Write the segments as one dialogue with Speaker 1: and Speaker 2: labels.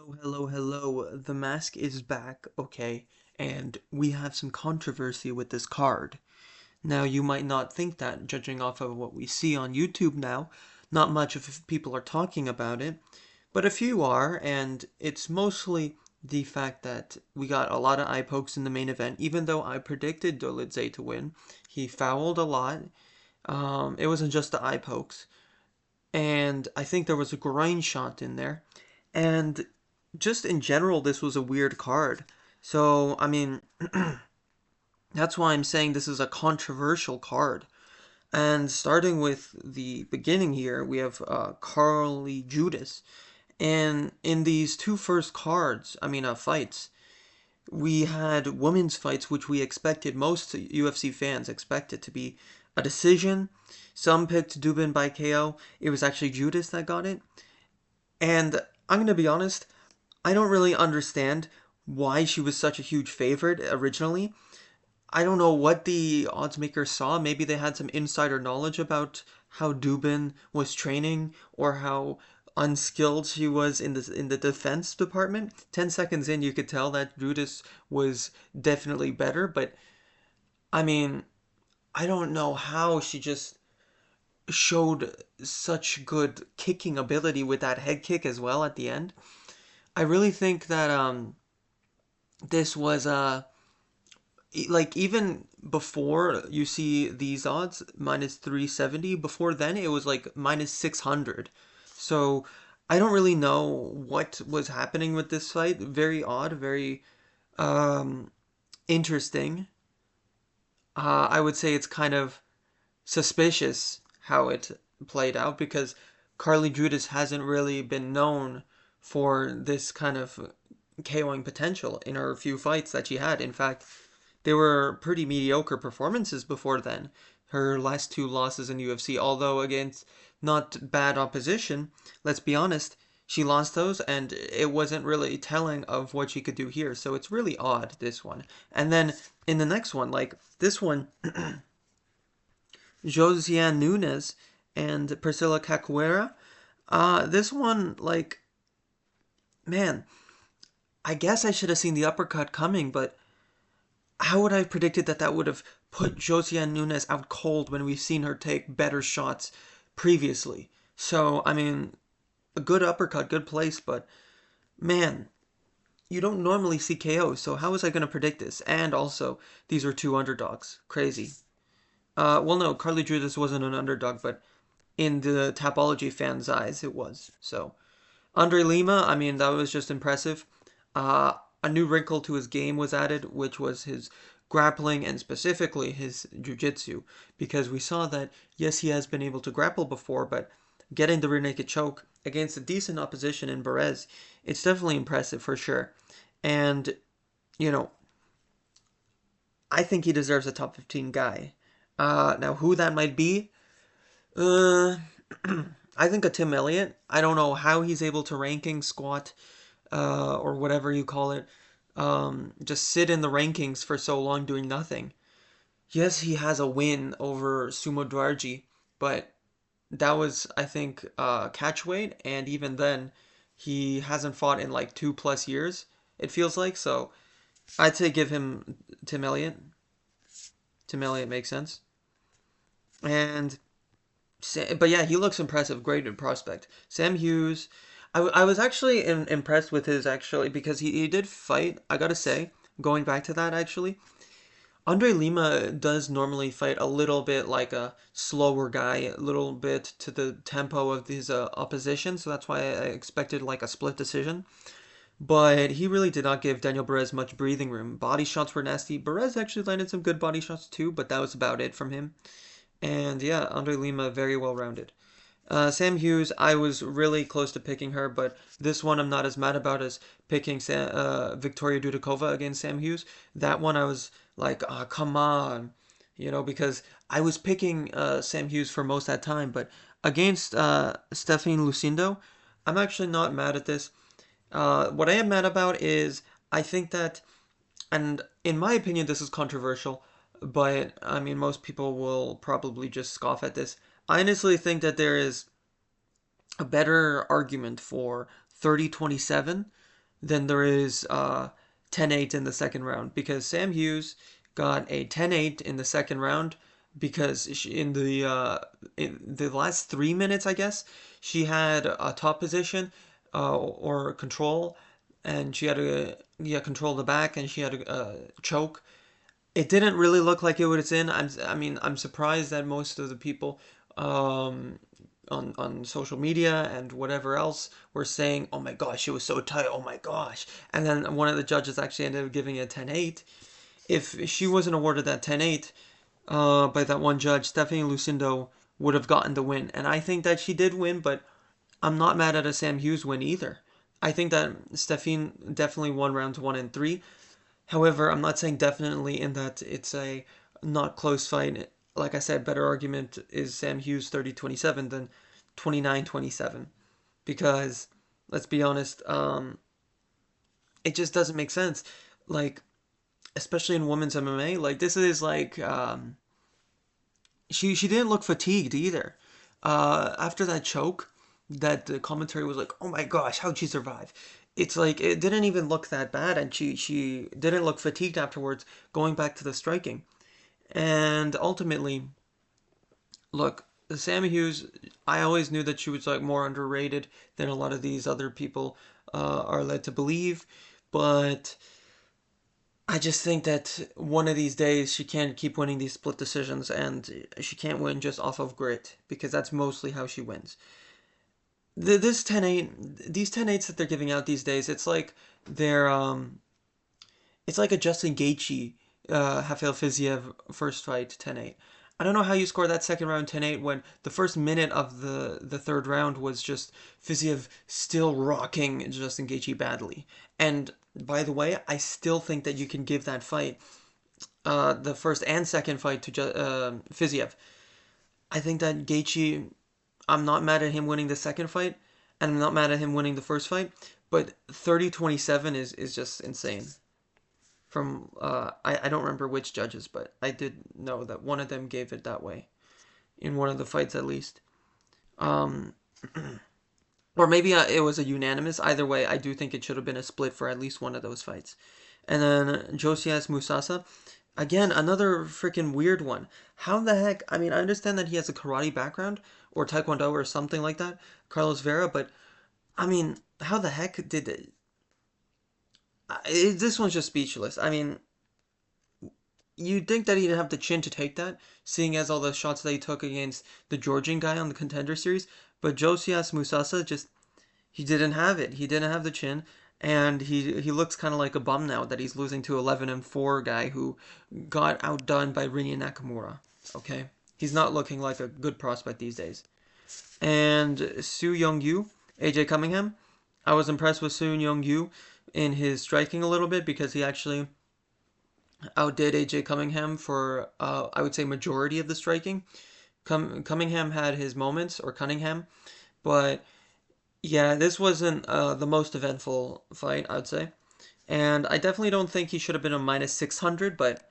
Speaker 1: Hello. The mask is back, okay, and we have some controversy with this card. Now, you might not think that, judging off of what we see on YouTube now. Not much of people are talking about it, but a few are, and it's mostly the fact that we got a lot of eye pokes in the main event, even though I predicted Dolidze to win. He fouled a lot. It wasn't just the eye pokes. And I think there was a groin shot in there. And just in general, this was a weird card. So, I mean, that's why I'm saying this is a controversial card. And starting with the beginning here, we have Carly Judas. And in these two first cards, fights, we had women's fights, which we expected, most UFC fans expected to be a decision. Some picked Dubin by KO. It was actually Judas that got it. And I'm going to be honest, I don't really understand why she was such a huge favorite originally. I don't know what the odds makers saw. Maybe they had some insider knowledge about how Dubin was training or how unskilled she was in the defense department. 10 seconds in, you could tell that Judas was definitely better, but I mean, I don't know how she just showed such good kicking ability with that head kick as well at the end. I really think that this was like even before you see these odds minus 370, before then it was like minus 600. So I don't really know what was happening with this fight. Very odd, very um interesting. I would say it's kind of suspicious how it played out because Carly Judas hasn't really been known for this kind of KOing potential in her few fights that she had. In fact, they were pretty mediocre performances before then. Her last two losses in UFC, although against not bad opposition, let's be honest, she lost those and it wasn't really telling of what she could do here. So it's really odd, this one. And then in the next one, like this one, Josiane Nunes and Priscilla Cacuera. This one, like, man, I guess I should have seen the uppercut coming, but how would I have predicted that that would have put Josiane Nunes out cold when we've seen her take better shots previously? So, I mean, a good uppercut, good place, but man, you don't normally see KO, so how was I going to predict this? And also, these were two underdogs. Crazy. Well, no, Carly Judas wasn't an underdog, but in the Tapology fans' eyes, it was. So, Andre Lima, I mean, that was just impressive. A new wrinkle to his game was added, which was his grappling and specifically his jiu-jitsu. Because we saw that, yes, he has been able to grapple before, but getting the rear naked choke against a decent opposition in Perez, it's definitely impressive for sure. And, you know, I think he deserves a top 15 guy. Now, who that might be, uh, I think a Tim Elliott. I don't know how he's able to ranking squat, or whatever you call it, just sit in the rankings for so long doing nothing. Yes, he has a win over Sumo Dwarji, but that was, I think, catch weight, and even then, he hasn't fought in like 2+ years, it feels like, so I'd say give him Tim Elliott. Tim Elliott makes sense. And but yeah, he looks impressive. Great prospect. Sam Hughes. I was actually impressed with his actually because he did fight. I gotta say, going back to that actually, Andre Lima does normally fight a little bit like a slower guy, a little bit to the tempo of his opposition. So that's why I expected like a split decision. But he really did not give Daniel Perez much breathing room. Body shots were nasty. Perez actually landed some good body shots too, but that was about it from him. And yeah, Andre Lima, very well rounded. Sam Hughes, I was really close to picking her, but this one I'm not as mad about as picking Victoria Dudikova against Sam Hughes. That one I was like, oh, come on. Because I was picking Sam Hughes for most of that time, but against Stephanie Lucindo, I'm actually not mad at this. What I am mad about is I think that, and in my opinion, this is controversial, but I mean, most people will probably just scoff at this. I honestly think that there is a better argument for 30-27 than there is 10-8 in the second round, because Sam Hughes got a 10-8 in the second round because in the last 3 minutes, I guess, she had a top position or control, and she had to control the back, and she had a choke. It didn't really look like it was in. I mean, I'm surprised that most of the people um, on social media and whatever else were saying, "Oh my gosh, it was so tight. Oh my gosh!" And then one of the judges actually ended up giving it a 10-8. If she wasn't awarded that 10-8 by that one judge, Stephanie Lucindo would have gotten the win. And I think that she did win, but I'm not mad at a Sam Hughes win either. I think that Stephanie definitely won rounds 1 and 3. However, I'm not saying definitely in that it's a not close fight. Like I said, better argument is Sam Hughes 30-27 than 29-27. Because, let's be honest, it just doesn't make sense. Like, especially in women's MMA, like, this is like, she didn't look fatigued either. After that choke, that the commentary was like, "Oh my gosh, how'd she survive?" It's like it didn't even look that bad, and she didn't look fatigued afterwards. Going back to the striking, and ultimately, look, Sammy Hughes. I always knew that she was like more underrated than a lot of these other people are led to believe, but I just think that one of these days she can't keep winning these split decisions, and she can't win just off of grit, because that's mostly how she wins. This 10-8, these 10-8s that they're giving out these days, they're it's like a Justin Gaethje, Rafael Fiziev first fight 10-8. I don't know how you score that second round 10-8 when the first minute of the third round was just Fiziev still rocking Justin Gaethje badly. And by the way, I still think that you can give that fight, the first and second fight to Fiziev. I think that Gaethje, I'm not mad at him winning the second fight, and I'm not mad at him winning the first fight, but 30-27 is just insane. From I don't remember which judges, but I did know that one of them gave it that way in one of the fights at least. Um, or maybe it was a unanimous. Either way, I do think it should have been a split for at least one of those fights. And then Josias Musasa, again, another freaking weird one. How the heck? I mean, I understand that he has a karate background or taekwondo or something like that, Carlos Vera, but I mean, how the heck did it? This one's just speechless. I mean, you'd think that he'd have the chin to take that, seeing as all the shots that he took against the Georgian guy on the Contender Series. But Josias Musasa just he didn't have it. He didn't have the chin, and he looks kind of like a bum now that he's losing to 11-4 guy who got outdone by Rinya Nakamura. Okay, he's not looking like a good prospect these days. And Su Young Yu, AJ Cunningham. I was impressed with Su Young Yu in his striking a little bit because he actually outdid AJ Cunningham for I would say majority of the striking. Cunningham had his moments, or Cunningham, but yeah, this wasn't the most eventful fight, I'd say. And I definitely don't think he should have been a minus 600, but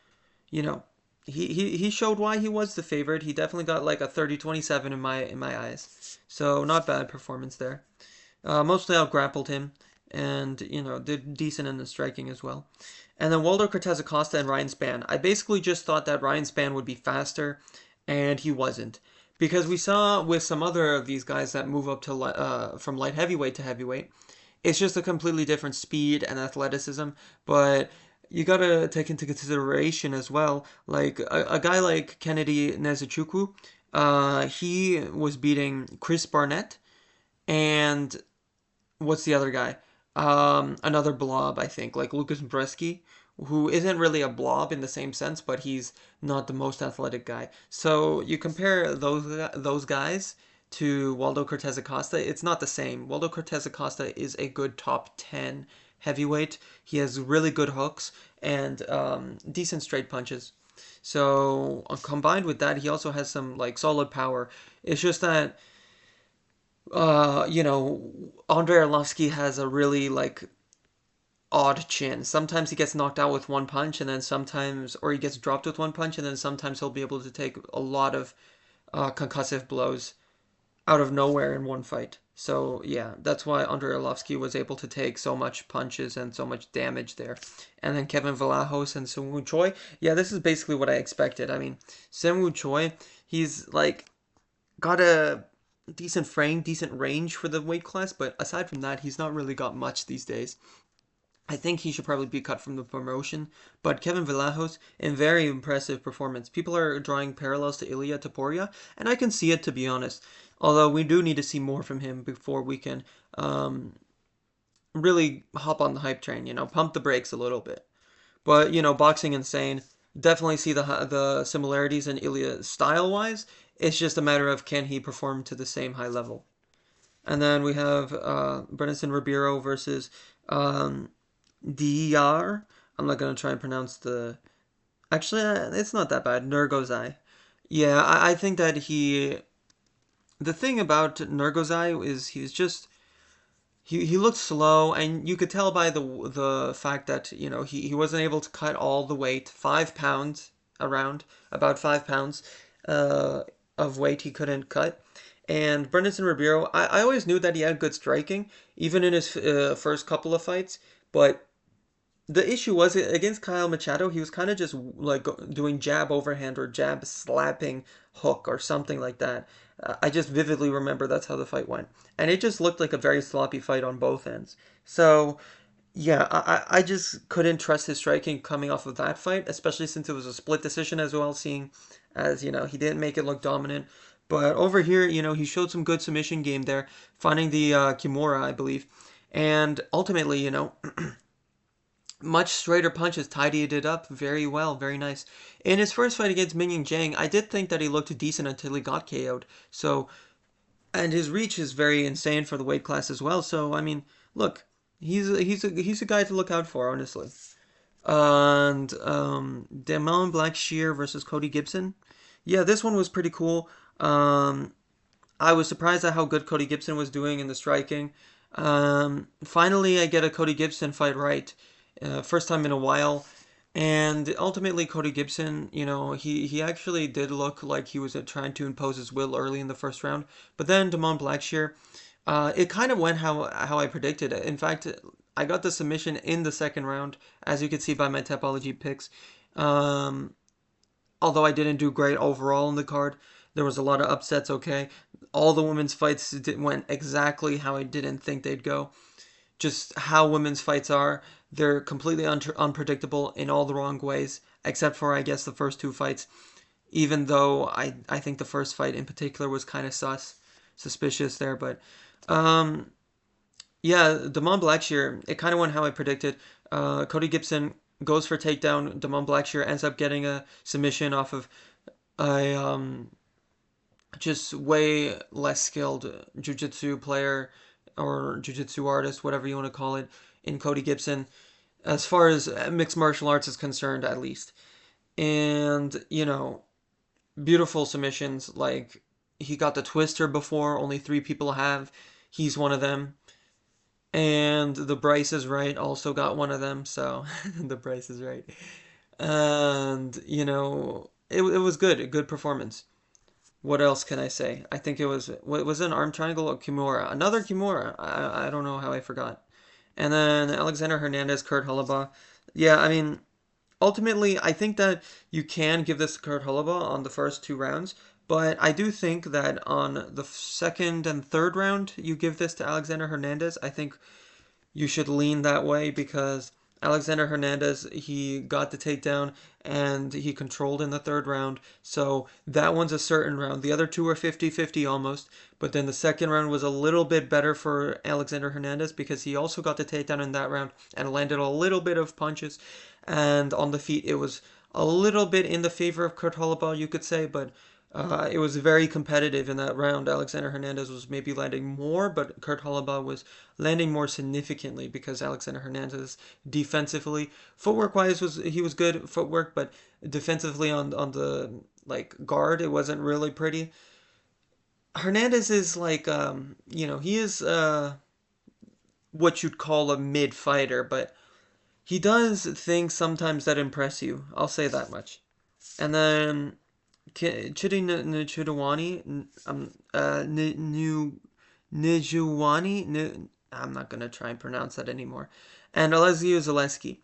Speaker 1: you know, he showed why he was the favorite. He definitely got like a 30-27 in my eyes. So not bad performance there. Mostly out grappled him, and did decent in the striking as well. And then Waldo Cortez Acosta and Ryan Spann. I basically just thought that Ryan Spann would be faster, and he wasn't. Because we saw with some other of these guys that move up to from light heavyweight to heavyweight, it's just a completely different speed and athleticism. But you gotta take into consideration as well, like a guy like Kennedy Nezuchukwu, he was beating Chris Barnett, and what's the other guy? Another blob, I think, like Lucas Bresky, who isn't really a blob in the same sense, but he's not the most athletic guy. So you compare those guys to Waldo Cortez Acosta, it's not the same. Waldo Cortez Acosta is a good top 10 heavyweight. He has really good hooks and decent straight punches. So combined with that, he also has some like solid power. It's just that Andrei Arlovsky has a really like odd chin. Sometimes he gets knocked out with one punch, and then sometimes, or he gets dropped with one punch, and then sometimes he'll be able to take a lot of concussive blows out of nowhere in one fight. So yeah, that's why Andrei Arlovsky was able to take so much punches and so much damage there. And then Kevin Vlahos and Seungwoo Choi. Yeah, this is basically what I expected. I mean, Seungwoo Choi, he's like got a decent frame, decent range for the weight class, but aside from that, he's not really got much these days. I think he should probably be cut from the promotion. But Kevin Vlahos, in very impressive performance. People are drawing parallels to Ilya Taporia, and I can see it, to be honest. Although we do need to see more from him before we can really hop on the hype train. Pump the brakes a little bit. But boxing insane. Definitely see the similarities in Ilya style wise. It's just a matter of can he perform to the same high level. And then we have Brenison Ribeiro versus DR. I'm not gonna try and pronounce the. Actually, it's not that bad. Nergozai. Yeah, I think that he. The thing about Nergozai is he's just he looked slow, and you could tell by the fact that he wasn't able to cut all the weight, 5 pounds around about 5 pounds uh, of weight he couldn't cut. And Brendan Ribeiro, I always knew that he had good striking, even in his first couple of fights, but the issue was against Kyle Machado, he was kind of just like doing jab overhand or jab slapping hook or something like that. I just vividly remember that's how the fight went. And it just looked like a very sloppy fight on both ends. So, yeah, I just couldn't trust his striking coming off of that fight, especially since it was a split decision as well, seeing as, he didn't make it look dominant. But over here, he showed some good submission game there, finding the Kimura, I believe. And ultimately, much straighter punches, tidied it up very well, very nice. In his first fight against Mingying Zhang, I did think that he looked decent until he got KO'd. So, and his reach is very insane for the weight class as well. So, I mean, look, he's a guy to look out for, honestly. And Damon Blackshear versus Cody Gibson. Yeah, this one was pretty cool. I was surprised at how good Cody Gibson was doing in the striking. Finally, I get a Cody Gibson fight right. First time in a while. And ultimately, Cody Gibson, he actually did look like he was trying to impose his will early in the first round. But then Damon Blackshear, it kind of went how I predicted it. In fact, I got the submission in the second round, as you can see by my Tapology picks. Um, Although I didn't do great overall in the card, there was a lot of upsets, okay? All the women's fights went exactly how I didn't think they'd go. Just how women's fights are. They're completely unpredictable in all the wrong ways, except for, I guess, the first two fights. Even though I think the first fight in particular was kind of suspicious there. But, yeah, Damon Blackshear, it kind of went how I predicted. Cody Gibson goes for takedown. Damon Blackshear ends up getting a submission off of a just way less skilled jiu-jitsu player or jiu-jitsu artist, whatever you want to call it, in Cody Gibson, as far as mixed martial arts is concerned, at least. And, beautiful submissions. Like, he got the twister before, only 3 people have. He's one of them. And the Bryce is right also got one of them, so the Bryce is right. And, it was good, a good performance. What else can I say? I think it was an arm triangle or Kimura. Another Kimura. I don't know how I forgot. And then Alexander Hernandez, Kurt Holobaugh. Yeah, I mean, ultimately, I think that you can give this to Kurt Holobaugh on the first 2 rounds, but I do think that on the second and third round, you give this to Alexander Hernandez. I think you should lean that way because Alexander Hernandez, he got the takedown and he controlled in the third round. So that one's a certain round. The other two were 50-50 almost. But then the second round was a little bit better for Alexander Hernandez because he also got the takedown in that round and landed a little bit of punches. And on the feet, it was a little bit in the favor of Kurt Holobaugh, you could say, but it was very competitive in that round. Alexander Hernandez was maybe landing more, but Kurt Holobaugh was landing more significantly because Alexander Hernandez defensively, footwork wise, he was good footwork, but defensively on the guard, it wasn't really pretty. Hernandez is he is what you'd call a mid fighter, but he does things sometimes that impress you. I'll say that much. And then Chidi Chudawani, New I'm not gonna try and pronounce that anymore. And Alessio Zaleski.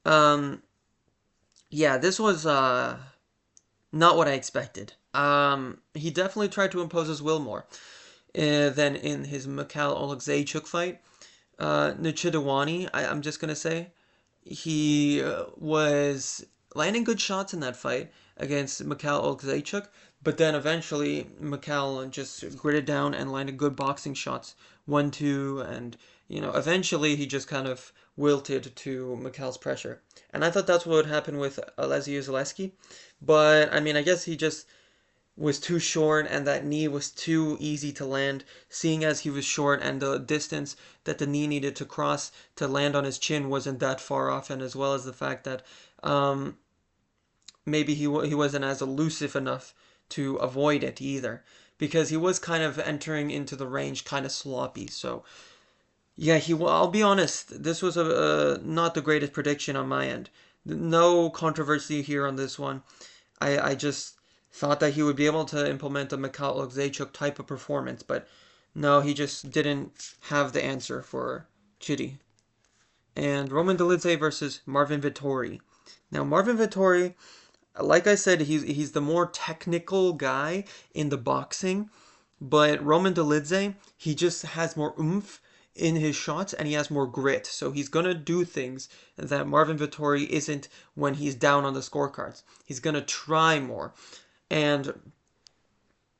Speaker 1: Um, yeah, this was not what I expected. He definitely tried to impose his will more than in his Mikhail Oleksiejczuk fight. Nichidawani, I'm just gonna say, he was landing good shots in that fight against Mikhail Oleksiejczuk, but then eventually Mikhail just gritted down and landed good boxing shots, 1-2, and eventually he just kind of wilted to Mikhail's pressure. And I thought that's what would happen with Alessio Zaleski, but I mean, I guess he just was too short and that knee was too easy to land, seeing as he was short and the distance that the knee needed to cross to land on his chin wasn't that far off, and as well as the fact that um, maybe he wasn't as elusive enough to avoid it either, because he was kind of entering into the range kind of sloppy. So yeah, I'll be honest, this was a not the greatest prediction on my end. No controversy here on this one. I just thought that he would be able to implement a Mikhail Oleksiejczuk type of performance, but no, he just didn't have the answer for Chidi. And Roman Dolidze versus Marvin Vettori. Now, Marvin Vettori, like I said, he's the more technical guy in the boxing, but Roman Dolidze, he just has more oomph in his shots and he has more grit. So he's going to do things that Marvin Vettori isn't when he's down on the scorecards. He's going to try more. And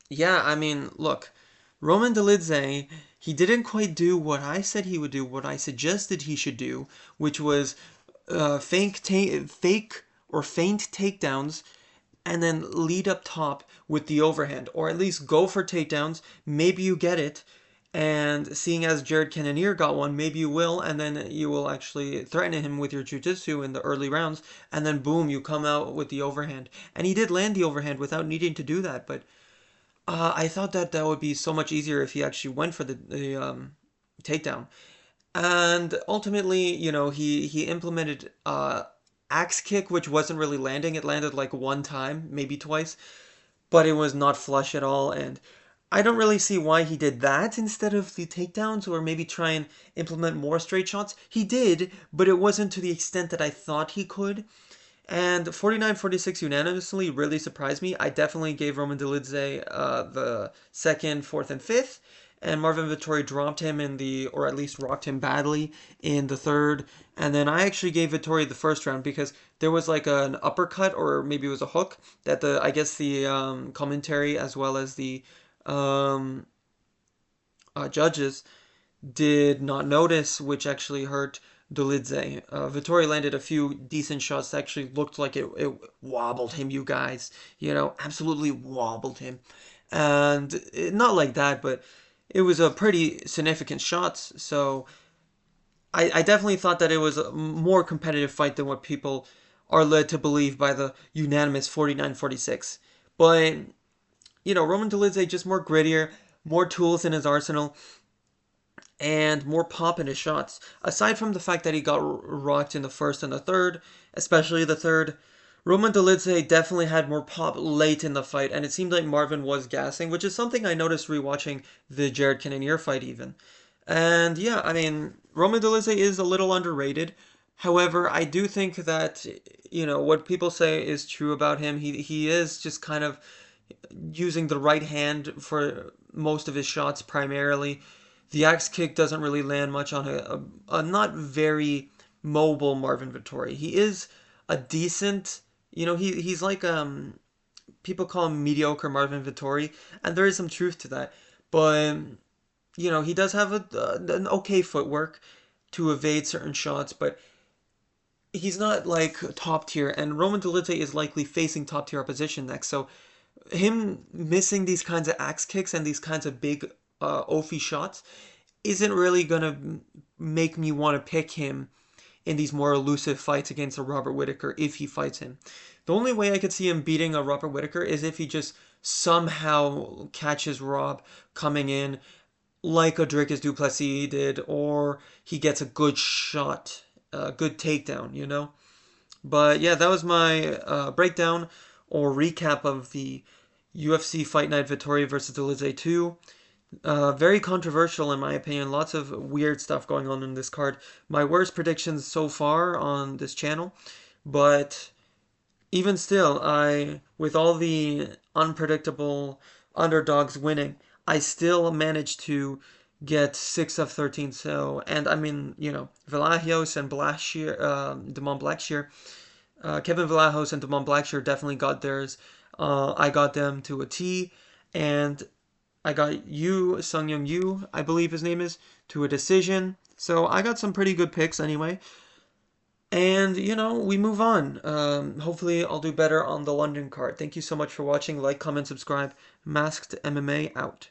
Speaker 1: yeah, I mean, look, Roman Dolidze, he didn't quite do what I said he would do, what I suggested he should do, which was fake or feint takedowns and then lead up top with the overhand, or at least go for takedowns. Maybe you get it, and seeing as Jared Cannonier got one, maybe you will, and then you will actually threaten him with your jiu-jitsu in the early rounds, and then boom, you come out with the overhand. And he did land the overhand without needing to do that, but I thought that that would be so much easier if he actually went for the takedown. And ultimately, he implemented axe kick, which wasn't really landing. It landed like one time, maybe twice, but it was not flush at all. And I don't really see why he did that instead of the takedowns, or maybe try and implement more straight shots. He did, but it wasn't to the extent that I thought he could. And 49-46 unanimously really surprised me. I definitely gave Roman Dolidze the second, fourth, and fifth. And Marvin Vettori dropped him or at least rocked him badly in the third. And then I actually gave Vettori the first round because there was like an uppercut, or maybe it was a hook, that I guess the commentary as well as the um, judges did not notice, which actually hurt Dolidze. Vettori landed a few decent shots that actually looked like it wobbled him, you guys. Absolutely wobbled him. And not like that, but it was a pretty significant shots. So I definitely thought that it was a more competitive fight than what people are led to believe by the unanimous 49-46. But, Roman Dolidze just more grittier, more tools in his arsenal, and more pop in his shots. Aside from the fact that he got rocked in the first and the third, especially the third, Roman Dolidze definitely had more pop late in the fight, and it seemed like Marvin was gassing, which is something I noticed rewatching the Jared Cannonier fight even. And yeah, I mean, Roman Dolidze is a little underrated. However, I do think that, what people say is true about him. He is just kind of using the right hand for most of his shots primarily. The axe kick doesn't really land much on a not very mobile Marvin Vettori. He is a decent, he's like people call him mediocre Marvin Vettori, and there is some truth to that. But he does have an okay footwork to evade certain shots, but he's not like top tier. And Roman Dolidze is likely facing top tier opposition next, so him missing these kinds of axe kicks and these kinds of big Ophi shots isn't really gonna make me want to pick him in these more elusive fights against a Robert Whittaker if he fights him. The only way I could see him beating a Robert Whittaker is if he just somehow catches Rob coming in like a Dricus du Plessis did, or he gets a good shot, a good takedown. But yeah, that was my breakdown or recap of the UFC Fight Night Vettori versus Dolidze 2. Very controversial in my opinion. Lots of weird stuff going on in this card. My worst predictions so far on this channel, but even still, with all the unpredictable underdogs winning, I still managed to get 6 of 13. So, and I mean, Vlahos and Blackshear, Damon Blackshear, Kevin Vlahos and Damon Blackshear definitely got theirs. I got them to a T, and I got Sung Young Yu, I believe his name is, to a decision. So I got some pretty good picks anyway. And, we move on. Hopefully, I'll do better on the London card. Thank you so much for watching. Like, comment, subscribe. Masked MMA out.